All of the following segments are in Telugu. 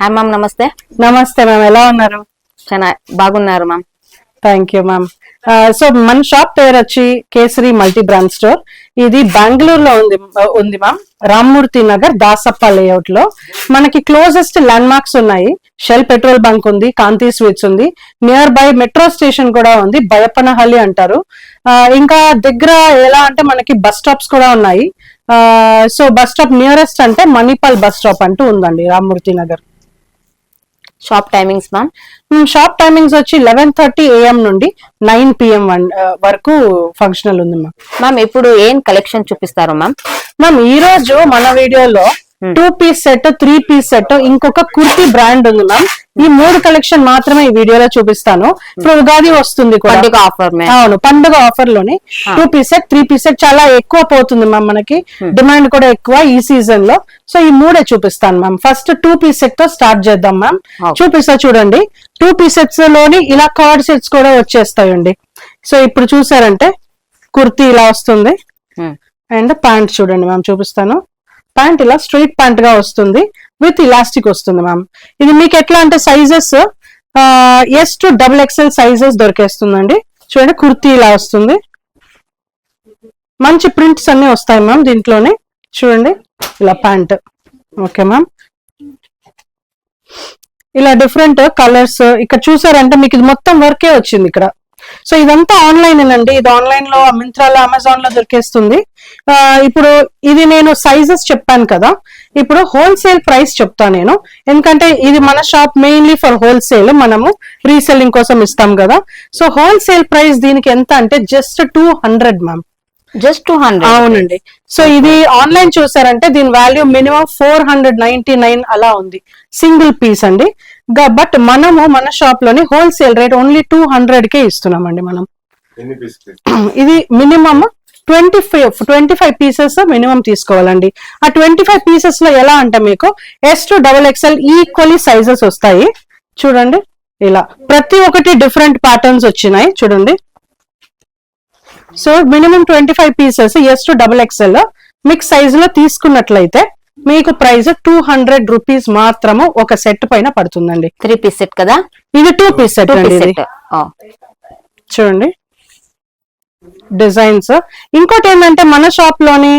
హాయ్ మ్యామ్, నమస్తే. నమస్తే మ్యామ్, ఎలా ఉన్నారు? చాలా బాగున్నారు ma'am. Thank you ma'am. So మన షాప్ పేరు వచ్చి కేసరి మల్టీ బ్రాండ్ స్టోర్. ఇది బెంగళూరులో ఉంది మ్యామ్. రామ్మూర్తి నగర్ దాసప్ప లేఅవుట్ లో మనకి క్లోజెస్ట్ ల్యాండ్ మార్క్స్ ఉన్నాయి. షెల్ పెట్రోల్ బంక్ ఉంది, కాంతి స్వీట్స్ ఉంది, నియర్ బై మెట్రో స్టేషన్ కూడా ఉంది, బయప్పనహల్లి అంటారు. ఇంకా దగ్గర ఎలా అంటే మనకి బస్ స్టాప్స్ కూడా ఉన్నాయి. సో బస్ స్టాప్ నియరెస్ట్ అంటే మణిపాల్ బస్ స్టాప్ అంటూ ఉందండి Rammurthy Nagar. Shop timings ma'am? Shop timings వచ్చి 11:30 AM నుండి 9 PM వరకు ఫంక్షనల్ ఉంది మ్యామ్. మ్యామ్, ఇప్పుడు ఏం కలెక్షన్ చూపిస్తారు మ్యామ్? మ్యామ్, ఈ రోజు మన వీడియోలో 2 పీస్ సెట్, 3 పీస్ సెట్, ఇంకొక కుర్తీ బ్రాండ్ ఉంది మ్యామ్. ఈ 3 కలెక్షన్ మాత్రమే ఈ వీడియోలో చూపిస్తాను. ఇప్పుడు ఉగాది వస్తుంది కూడా. పండుగ ఆఫర్. అవును, పండుగ ఆఫర్ లోని 2 పీస్ సెట్, 3 పీస్ సెట్ చాలా ఎక్కువ పోతుంది మ్యామ్. మనకి డిమాండ్ కూడా ఎక్కువ ఈ సీజన్ లో. సో ఈ 3 చూపిస్తాను మ్యామ్. ఫస్ట్ 2 పీస్ సెట్ తో స్టార్ట్ చేద్దాం మ్యామ్. చూపిస్తా చూడండి. 2 పీస్ సెట్స్ లోని ఇలా కార్డ్ సెట్స్ కూడా వచ్చేస్తాయండి. సో ఇప్పుడు చూసారంటే కుర్తీ ఇలా వస్తుంది అండ్ ప్యాంట్ చూడండి మ్యామ్, చూపిస్తాను. ప్యాంట్ ఇలా స్ట్రైట్ ప్యాంట్ గా వస్తుంది విత్ ఇలాస్టిక్ వస్తుంది మ్యామ్. ఇది మీకు ఎట్లా అంటే sizes S to XXL sizes దొరికేస్తుందండి. చూడండి, కుర్తీ ఇలా వస్తుంది. మంచి ప్రింట్స్ అన్ని వస్తాయి మ్యామ్ దీంట్లోనే. చూడండి, ఇలా ప్యాంట్. ఓకే మ్యామ్, ఇలా డిఫరెంట్ కలర్స్. ఇక్కడ చూసారంటే మీకు ఇది మొత్తం వర్కే వచ్చింది ఇక్కడ. సో ఇదంతా ఆన్లైన్ అండి. ఇది ఆన్లైన్ లో మింత్రాలో, అమెజాన్ లో దొరికేస్తుంది. ఇప్పుడు ఇది నేను సైజెస్ చెప్పాను కదా, ఇప్పుడు హోల్సేల్ ప్రైస్ చెప్తాను నేను. ఎందుకంటే ఇది మన షాప్ మెయిన్లీ ఫర్ హోల్సేల్, మనము రీసెల్లింగ్ కోసం ఇస్తాం కదా. సో హోల్సేల్ ప్రైస్ దీనికి ఎంత అంటే జస్ట్ 200 మ్యామ్. జస్ట్ 200? అవునండి. సో ఇది ఆన్లైన్ చూసారంటే దీని వాల్యూ మినిమం 499 అలా ఉంది సింగిల్ పీస్ అండి. బట్ మనము మన షాప్ లోని హోల్సేల్ రేట్ ఓన్లీ 200 కే ఇస్తున్నామండి మనం. ఇది మినిమం 25 పీసెస్ మినిమం తీసుకోవాలండి. ఆ 25 పీసెస్ లో ఎలా అంటే మీకు S to XXL equally sizes వస్తాయి. చూడండి, ఇలా ప్రతి ఒక్కటి డిఫరెంట్ ప్యాటర్న్స్ వచ్చినాయి చూడండి. So minimum 25 pieces S to XXL mix size లో తీసుకున్నట్లయితే మీకు ప్రైస్ 200 రూపీస్ మాత్రము ఒక సెట్ పైన పడుతుందండి. 3 పీస్ సెట్ కదా ఇది? 2 పీస్ సెట్ అండి ఇది. చూడండి డిజైన్స్. ఇంకోటి ఏంటంటే మన షాప్ లోని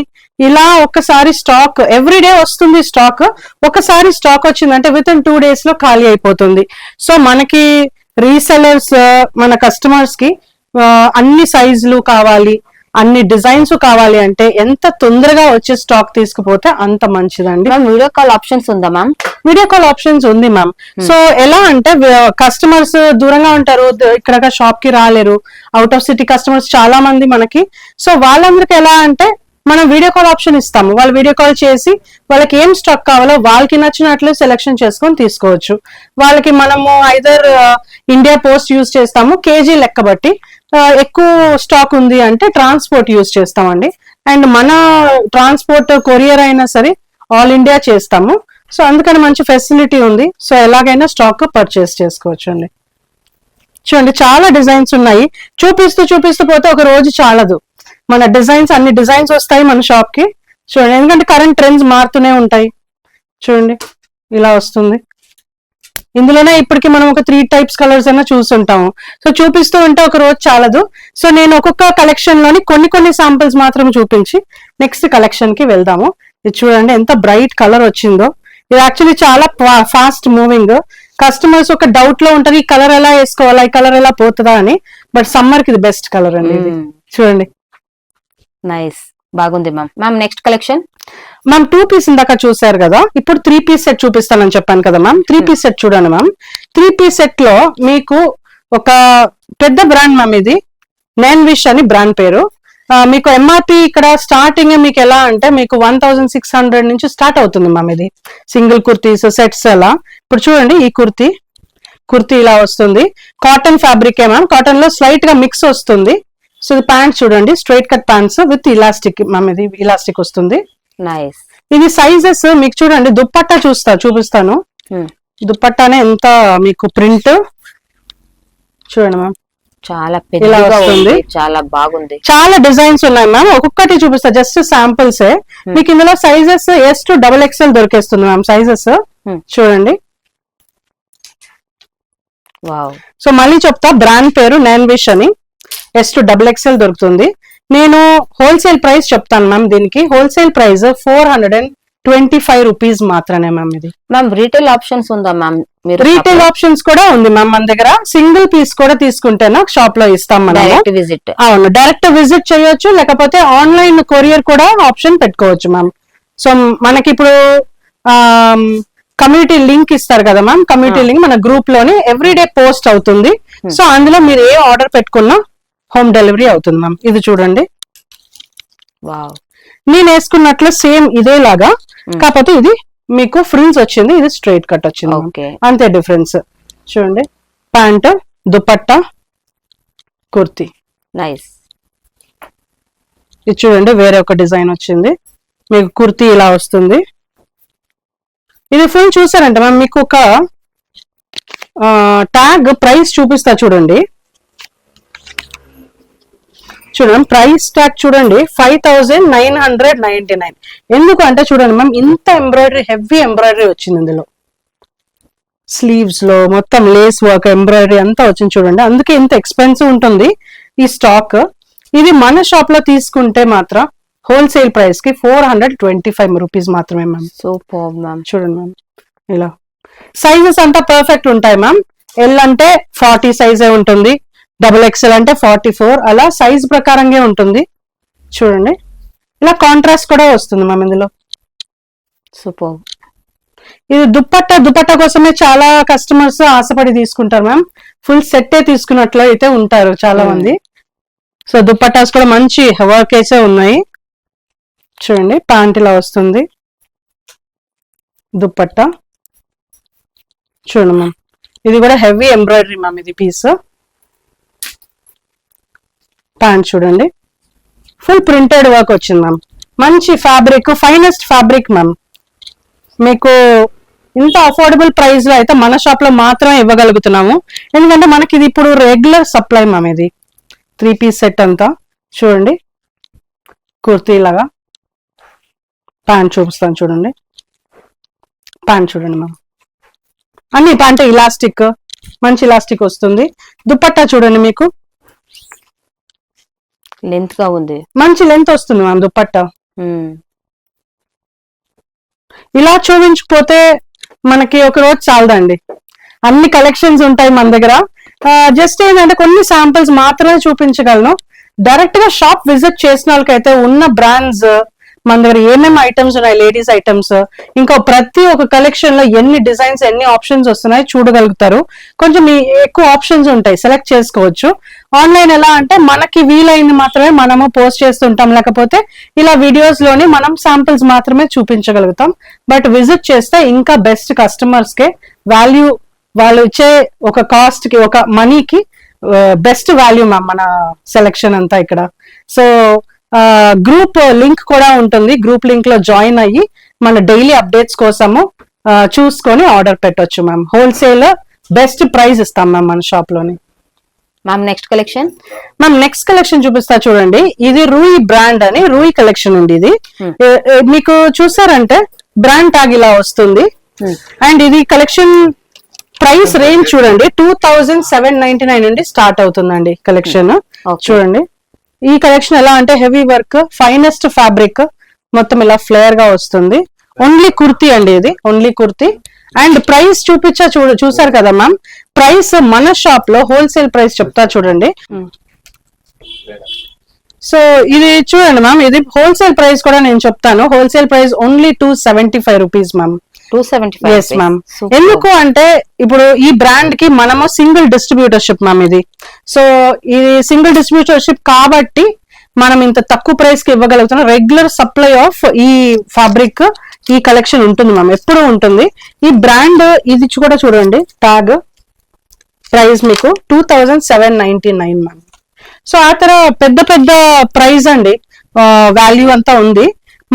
ఇలా ఒకసారి స్టాక్ ఎవ్రీడే వస్తుంది. స్టాక్ ఒకసారి స్టాక్ వచ్చిందంటే విత్ ఇన్ 2 days లో ఖాళీ అయిపోతుంది. సో మనకి రీసెలర్స్, మన కస్టమర్స్ కి అన్ని సైజులు కావాలి, అన్ని డిజైన్స్ కావాలి అంటే ఎంత తొందరగా వచ్చే స్టాక్ తీసుకుపోతే అంత మంచిదండి. వీడియో కాల్ ఆప్షన్స్ ఉందా మ్యామ్? వీడియో కాల్ ఆప్షన్స్ ఉంది మ్యామ్. సో ఎలా అంటే కస్టమర్స్ దూరంగా ఉంటారు, ఇక్కడ షాప్ కి రాలేరు, అవుట్ ఆఫ్ సిటీ కస్టమర్స్ చాలా మంది మనకి. సో వాళ్ళందరికి ఎలా అంటే మనం వీడియో కాల్ ఆప్షన్ ఇస్తాము. వాళ్ళు వీడియో కాల్ చేసి వాళ్ళకి ఏం స్టాక్ కావాలో వాళ్ళకి నచ్చినట్లు సెలెక్షన్ చేసుకొని తీసుకోవచ్చు. వాళ్ళకి మనము ఐదర్ ఇండియా పోస్ట్ యూజ్ చేస్తాము, కేజీ లెక్క బట్టి. ఎక్కువ స్టాక్ ఉంది అంటే ట్రాన్స్పోర్ట్ యూజ్ చేస్తామండి. అండ్ మన ట్రాన్స్పోర్ట్ కొరియర్ అయినా సరే ఆల్ ఇండియా చేస్తాము. సో అందుకని మంచి ఫెసిలిటీ ఉంది. సో ఎలాగైనా స్టాక్ పర్చేస్ చేసుకోవచ్చు అండి. చూడండి, చాలా డిజైన్స్ ఉన్నాయి. చూపిస్తూ పోతే ఒక రోజు చాలదు. మన డిజైన్స్, అన్ని డిజైన్స్ వస్తాయి మన షాప్ కి. చూడండి, ఎందుకంటే కరెంట్ ట్రెండ్స్ మారుతూనే ఉంటాయి. చూడండి, ఇలా వస్తుంది. ఇందులోనే ఇప్పటికి మనం ఒక 3 types కలర్స్ అయినా చూస్తుంటాము. సో చూపిస్తూ ఉంటే ఒక రోజు చాలదు. సో నేను ఒక్కొక్క కలెక్షన్ లోని కొన్ని శాంపిల్స్ మాత్రం చూపించి నెక్స్ట్ కలెక్షన్ కి వెళ్దాము. ఇది చూడండి ఎంత బ్రైట్ కలర్ వచ్చిందో. ఇది యాక్చువల్లీ చాలా ఫాస్ట్ మూవింగ్. కస్టమర్స్ ఒక డౌట్ లో ఉంటారు, ఈ కలర్ ఎలా వేసుకోవాలా, ఈ కలర్ ఎలా పోతుందా అని. బట్ సమ్మర్ కి ఇది బెస్ట్ కలర్ అండి ఇది. చూడండి, నైస్, బాగుంది ma'am. Ma'am, next collection? Ma'am 2 piece ఇందాక చూసారు కదా, ఇప్పుడు 3 పీస్ సెట్ చూపిస్తానని చెప్పాను కదా మ్యామ్. 3 పీస్ సెట్ చూడండి మ్యామ్. 3 పీస్ సెట్ లో మీకు ఒక పెద్ద బ్రాండ్ మ్యామ్, ఇది నేన్ విష్ అని బ్రాండ్ పేరు. మీకు ఎంఆర్పి ఇక్కడ స్టార్టింగ్ మీకు ఎలా అంటే మీకు 1600 నుంచి స్టార్ట్ అవుతుంది మ్యామ్. ఇది సింగిల్ కుర్తీస్ సెట్స్ అలా. ఇప్పుడు చూడండి, ఈ కుర్తీ ఇలా వస్తుంది. కాటన్ ఫ్యాబ్రికే మ్యామ్. కాటన్ లో స్లైట్ గా మిక్స్ వస్తుంది. సో ఇది ప్యాంట్ చూడండి, straight cut pants with elastic ma'am. ఇది ఇలాస్టిక్ వస్తుంది. నైస్. ఇది సైజెస్ మీకు చూడండి. దుప్పట్టా చూపిస్తాను. దుప్పట్టానే ఎంత మీకు ప్రింట్ చూడండి మ్యామ్. చాలా పెద్దగా ఉంది, చాలా బాగుంది. చాలా డిజైన్స్ ఉన్నాయి మ్యామ్. ఒక్కొక్కటి చూపిస్తా, జస్ట్ శాంపుల్స్. మీకు ఇందులో సైజెస్ S to XXL దొరికేస్తుంది మ్యామ్. సైజెస్ చూడండి, వావ్. సో మళ్ళీ చెప్తా, బ్రాండ్ పేరు నాన్విష్ అని, S2XXL దొరుకుతుంది. నేను హోల్సేల్ ప్రైస్ చెప్తాను మ్యామ్. దీనికి హోల్సేల్ ప్రైస్ 425 రూపీస్ మాత్రమే మ్యామ్. ఇది మ్యామ్ రీటైల్ ఆప్షన్స్ ఉందా మ్యామ్? మీరు రీటైల్ ఆప్షన్స్ కూడా ఉంది మ్యామ్ మన దగ్గర. సింగిల్ పీస్ కూడా తీసుకుంటేనా షాప్ లో ఇస్తాం మనం. Direct visit? అవును, డైరెక్ట్ విజిట్ చేయొచ్చు, లేకపోతే ఆన్లైన్ కొరియర్ కూడా ఆప్షన్ పెట్టుకోవచ్చు మ్యామ్. సో మనకి ఇప్పుడు కమ్యూనిటీ లింక్ ఇస్తారు కదా మ్యామ్. కమ్యూనిటీ లింక్ మన గ్రూప్ లోని ఎవ్రీడే పోస్ట్ అవుతుంది. సో అందులో మీరు ఏ ఆర్డర్ పెట్టుకున్నా హోమ్ డెలివరీ అవుతుంది మ్యామ్. ఇది చూడండి, వావ్. నేను వేసుకున్నట్లు సేమ్ ఇదేలాగా, కాకపోతే ఇది మీకు ఫ్రిల్స్ వచ్చింది, ఇది స్ట్రైట్ కట్ వచ్చింది. ఓకే, అంతే డిఫరెన్స్. చూడండి, ప్యాంట్, దుపట్టా, కుర్తీ. నైస్. ఇది చూడండి, వేరే ఒక డిజైన్ వచ్చింది. మీకు కుర్తీ ఇలా వస్తుంది. ఇది ఫుల్ చూసారంటే మ్యామ్ మీకు ఒక ట్యాగ్ ప్రైస్ చూపిస్తా చూడండి. చూడండి ప్రైస్ ట్యాగ్ చూడండి, 5999. ఎందుకు అంటే చూడండి మ్యామ్, ఇంత ఎంబ్రాయిడరీ, హెవీ ఎంబ్రాయిడరీ వచ్చింది ఇందులో. స్లీవ్స్ లో మొత్తం లేస్ వర్క్, ఎంబ్రాయిడరీ అంతా వచ్చింది చూడండి. అందుకే ఇంత ఎక్స్పెన్సివ్ ఉంటుంది ఈ స్టాక్. ఇది మన షాప్ లో తీసుకుంటే మాత్రం హోల్సేల్ ప్రైస్ కి 425 రూపీస్ మాత్రమే మ్యామ్. Super ma'am. చూడండి మ్యామ్, ఇలా సైజెస్ అంతా పర్ఫెక్ట్ ఉంటాయి మ్యామ్. ఎల్ అంటే 40 సైజే ఉంటుంది, XXL అంటే 44, అలా సైజ్ ప్రకారంగా ఉంటుంది. చూడండి, ఇలా కాంట్రాస్ట్ కూడా వస్తుంది మ్యామ్ ఇందులో. సూపర్. ఇది దుపట్టా కోసమే చాలా కస్టమర్స్ ఆశపడి తీసుకుంటారు మ్యామ్. ఫుల్ సెట్టే తీసుకున్నట్లు అయితే ఉంటారు చాలా మంది. సో దుపట్టాస్ కూడా మంచి వర్క్ అయితే ఉన్నాయి. చూడండి, ప్యాంట్ ఇలా వస్తుంది, దుపట్టా చూడండి మ్యామ్. ఇది కూడా హెవీ ఎంబ్రాయిడరీ మ్యామ్. ఇది పీస్, ప్యాంట్ చూడండి, ఫుల్ ప్రింటెడ్ వర్క్ వచ్చింది మ్యామ్. మంచి ఫ్యాబ్రిక్, ఫైనెస్ట్ ఫ్యాబ్రిక్ మ్యామ్. మీకు ఇంత అఫోర్డబుల్ ప్రైస్ లో అయితే మన షాప్ లో మాత్రం ఇవ్వగలుగుతున్నాము. ఎందుకంటే మనకి ఇది ఇప్పుడు రెగ్యులర్ సప్లై మ్యామ్. ఇది 3 పీస్ సెట్ అంతా. చూడండి, కుర్తీ లాగా. ప్యాంట్ చూపిస్తాను చూడండి, ప్యాంట్ చూడండి మ్యామ్. అన్ని ప్యాంట్ ఇలాస్టిక్, మంచి ఇలాస్టిక్ వస్తుంది. దుపట్టా చూడండి, మీకు లెంత్ గా ఉంది, మంచి లెంత్ వస్తుంది మ్యామ్ దుపట్టా. ఇలా చూపించకపోతే మనకి ఒక రోజు చాలదండి. అన్ని కలెక్షన్స్ ఉంటాయి మన దగ్గర. జస్ట్ ఏంటంటే కొన్ని శాంపిల్స్ మాత్రమే చూపించగలను. డైరెక్ట్ గా షాప్ విజిట్ చేసిన వాళ్ళకైతే ఉన్న బ్రాండ్స్ మన దగ్గర ఏమేమి ఐటమ్స్ ఉన్నాయి, లేడీస్ ఐటమ్స్, ఇంకా ప్రతి ఒక్క కలెక్షన్ లో ఎన్ని డిజైన్స్, ఎన్ని ఆప్షన్స్ వస్తున్నాయి చూడగలుగుతారు. కొంచెం ఎక్కువ ఆప్షన్స్ ఉంటాయి, సెలెక్ట్ చేసుకోవచ్చు. ఆన్లైన్ ఎలా అంటే మనకి వీలైంది మాత్రమే మనము పోస్ట్ చేస్తుంటాం, లేకపోతే ఇలా వీడియోస్ లోని మనం శాంపిల్స్ మాత్రమే చూపించగలుగుతాం. బట్ విజిట్ చేస్తే ఇంకా బెస్ట్ కస్టమర్స్ కే వాల్యూ, వాళ్ళు ఇచ్చే ఒక కాస్ట్ కి, ఒక మనీకి బెస్ట్ వాల్యూ మ్యామ్ మన సెలెక్షన్ అంతా ఇక్కడ. సో గ్రూప్ లింక్ కూడా ఉంటుంది. గ్రూప్ లింక్ లో జాయిన్ అయ్యి మన డైలీ అప్డేట్స్ కోసము చూసుకొని ఆర్డర్ పెట్టొచ్చు మ్యామ్. హోల్సేల్ బెస్ట్ ప్రైస్ ఇస్తాం మ్యామ్ మన షాప్ లోని. Ma'am next collection? Ma'am next collection చూపిస్తా చూడండి. ఇది రూయి బ్రాండ్ అని, రూయి కలెక్షన్ అండి. ఇది మీకు చూసారంటే బ్రాండ్ ట్యాగ్ ఇలా వస్తుంది. అండ్ ఇది కలెక్షన్ ప్రైస్ రేంజ్ చూడండి, 2799 నుండి స్టార్ట్ అవుతుందండి కలెక్షన్. చూడండి, ఈ కలెక్షన్ ఎలా అంటే హెవీ వర్క్, ఫైనెస్ట్ ఫ్యాబ్రిక్, మొత్తం ఇలా ఫ్లేయర్ గా వస్తుంది. ఓన్లీ కుర్తీ అండి, ఇది ఓన్లీ కుర్తీ. అండ్ ప్రైస్ చూసారు కదా మ్యామ్. ప్రైస్ మన షాప్ లో హోల్సేల్ ప్రైస్ చెప్తా చూడండి. సో ఇది చూడండి మ్యామ్, ఇది హోల్సేల్ ప్రైస్ కూడా నేను చెప్తాను. Wholesale price only 275 rupees ma'am. 275? Yes ma'am. ఎందుకు అంటే ఇప్పుడు ఈ బ్రాండ్ కి మనము సింగిల్ డిస్ట్రిబ్యూటర్షిప్ మ్యామ్ ఇది. సో ఇది సింగిల్ డిస్ట్రిబ్యూటర్షిప్ కాబట్టి మనం ఇంత తక్కువ ప్రైస్ కి ఇవ్వగలుగుతున్నాం. రెగ్యులర్ సప్లై ఆఫ్ ఈ ఫ్యాబ్రిక్, ఈ కలెక్షన్ ఉంటుంది మ్యామ్, ఎప్పుడు ఉంటుంది. ఈ బ్రాండ్ ఇది కూడా చూడండి, ట్యాగ్ ప్రైస్ మీకు 2799 మ్యామ్. సో ఆ తర్వాత పెద్ద పెద్ద ప్రైస్ అండి, వాల్యూ అంతా ఉంది.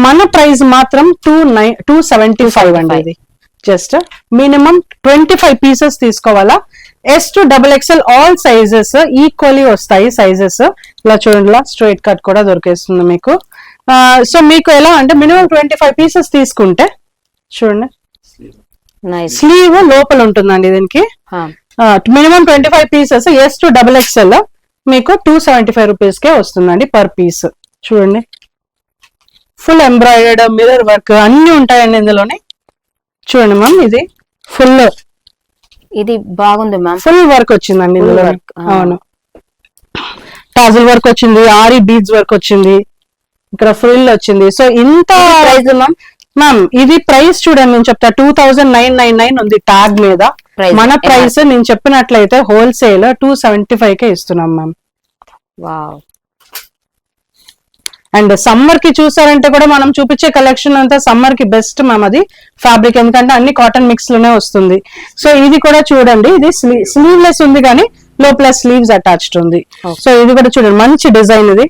మన ప్రైస్ మాత్రం 275 అండి. ఇది జస్ట్ మినిమం 25 పీసెస్ తీసుకోవాలా. S2XXL ఆల్ సైజెస్ ఈక్వల్లీ వస్తాయి సైజెస్. ఇలా చూడండి, ఇలా స్ట్రైట్ కట్ కూడా దొరికేస్తుంది మీకు. సో మీకు ఎలా అంటే మినిమం 25 పీసెస్ తీసుకుంటే చూడండి, స్లీవ్ లోపల ఉంటుందండి దీనికి. Minimum 25 pieces S to XXL మీకు 275 రూపీస్ కే వస్తుందండి పర్ పీస్. చూడండి ఫుల్ ఎంబ్రాయిడర్డ్ మిర్రర్ వర్క్ అన్ని ఉంటాయండి ఇందులోనే. చూడండి మ్యామ్ ఇది ఫుల్ ఇది బాగుంది మ్యామ్. ఫుల్ వర్క్ వచ్చిందండి ఇందులో. అవును టాజిల్ వర్క్ వచ్చింది, ఆరి బీడ్స్ వర్క్ వచ్చింది, ఇక్కడ ఫ్రిల్ వచ్చింది. సో ఇంత ప్రైస్ మ్యామ్? మ్యామ్ ఇది ప్రైస్ చూడండి నేను చెప్తా 2999 ఉంది ట్యాగ్ మీద. మన ప్రైస్ నేను చెప్పినట్లయితే హోల్సేల్ 275 కే ఇస్తున్నాం మ్యామ్. వావ్. అండ్ సమ్మర్ కి చూసారంటే కూడా మనం చూపించే కలెక్షన్ అంతా సమ్మర్ కి బెస్ట్ మ్యామ్ అది ఫ్యాబ్రిక్, ఎందుకంటే అన్ని కాటన్ మిక్స్ లోనే వస్తుంది. సో ఇది కూడా చూడండి, ఇది స్లీవ్లెస్ ఉంది కానీ లోపల స్లీవ్స్ అటాచ్డ్ ఉంది. సో ఇది కూడా చూడండి మంచి డిజైన్, ఇది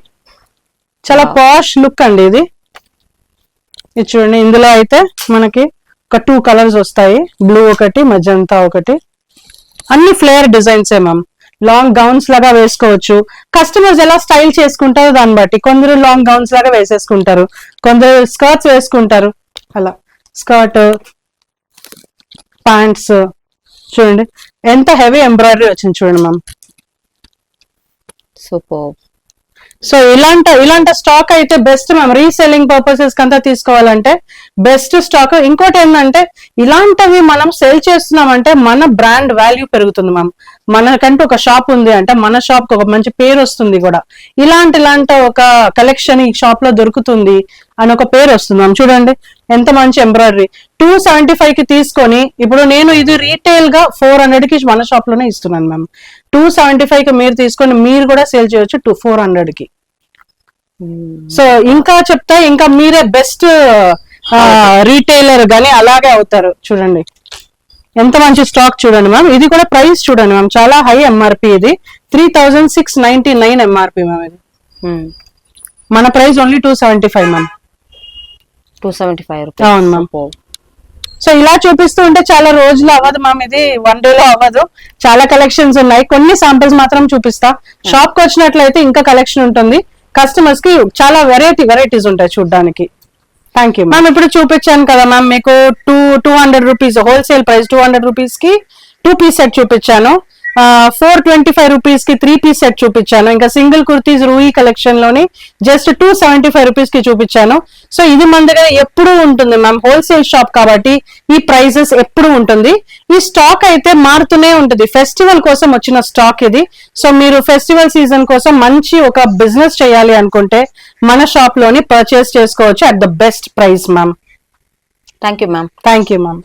చాలా పాష్ లుక్ అండి. ఇది చూడండి ఇందులో అయితే మనకి ఒక 2 కలర్స్ వస్తాయి, బ్లూ ఒకటి మజంతా ఒకటి. అన్ని flayer designs ma'am. Long gowns లాగా వేసుకోవచ్చు, కస్టమర్స్ ఎలా స్టైల్ చేసుకుంటారో దాన్ని బట్టి. కొందరు లాంగ్ గౌన్స్ లాగా వేసేసుకుంటారు, కొందరు స్కర్ట్స్ వేసుకుంటారు. అలా స్కర్ట్ ప్యాంట్స్ చూడండి ఎంత హెవీ ఎంబ్రాయిడరీ వచ్చింది చూడండి మ్యామ్. సూపర్. సో ఇలాంటి స్టాక్ అయితే బెస్ట్ మ్యామ్. రీసెల్లింగ్ పర్పసెస్ కంతా తీసుకోవాలంటే బెస్ట్ స్టాక్. ఇంకోటి ఏంటంటే ఇలాంటివి మనం సేల్ చేస్తున్నామంటే మన బ్రాండ్ వాల్యూ పెరుగుతుంది మ్యామ్. మనకంటూ ఒక షాప్ ఉంది అంటే మన షాప్ కి ఒక మంచి పేరు వస్తుంది కూడా. ఇలాంటి ఒక కలెక్షన్ ఈ షాప్ లో దొరుకుతుంది అని ఒక పేరు వస్తుంది మ్యామ్. చూడండి ఎంత మంచి ఎంబ్రాయిడరీ. 275 కి తీసుకొని ఇప్పుడు నేను ఇది రీటైల్ గా 400 కి మన షాప్ లోనే ఇస్తున్నాను మ్యామ్. 275 కి మీరు తీసుకొని మీరు కూడా సేల్ చేయొచ్చు 400 కి. సో ఇంకా చెప్తే ఇంకా మీరే బెస్ట్ రీటైలర్ గానీ అలాగే అవుతారు. చూడండి ఎంత మంచి స్టాక్ చూడండి మ్యామ్. ఇది కూడా ప్రైస్ చూడండి మ్యామ్, చాలా హై ఎంఆర్పి. ఇది 3699 ఎంఆర్పి మ్యామ్. ఇది మన ప్రైస్ ఓన్లీ 275 మ్యామ్. 275 రూపీస్. అవును మ్యామ్. సో ఇలా చూపిస్తూ ఉంటే చాలా రోజులు అవ్వదు మ్యామ్, ఇది 1 డేలో అవ్వదు. చాలా కలెక్షన్స్ ఉన్నాయి, కొన్ని శాంపిల్స్ మాత్రం చూపిస్తా. షాప్ కి వచ్చినట్లయితే ఇంకా కలెక్షన్ ఉంటుంది, కస్టమర్స్ కి చాలా వెరైటీస్ ఉంటాయి చూడడానికి. Thank you ma'am. ఇప్పుడు చూపించాను కదా మ్యామ్ మీకు 200 రూపీస్ హోల్సేల్ ప్రైస్, 200 రూపీస్ కి 2 పీస్ సెట్ చూపించాను, 425 రూపీస్ కి 3 పీస్ సెట్ చూపించాను. ఇంకా సింగిల్ కుర్తీస్ రూయి కలెక్షన్ లోని జస్ట్ 275 రూపీస్ కి చూపించాను. సో ఇది మన దగ్గర ఎప్పుడు ఉంటుంది మ్యామ్, హోల్సేల్ షాప్ కాబట్టి ఈ ప్రైసెస్ ఎప్పుడు ఉంటుంది. ఈ స్టాక్ అయితే మారుతూనే ఉంటుంది, ఫెస్టివల్ కోసం వచ్చిన స్టాక్ ఇది. సో మీరు ఫెస్టివల్ సీజన్ కోసం మంచి ఒక బిజినెస్ చేయాలి అనుకుంటే మన షాప్ లోని పర్చేస్ చేసుకోవచ్చు at the best price ma'am. Thank you ma'am. Thank you ma'am.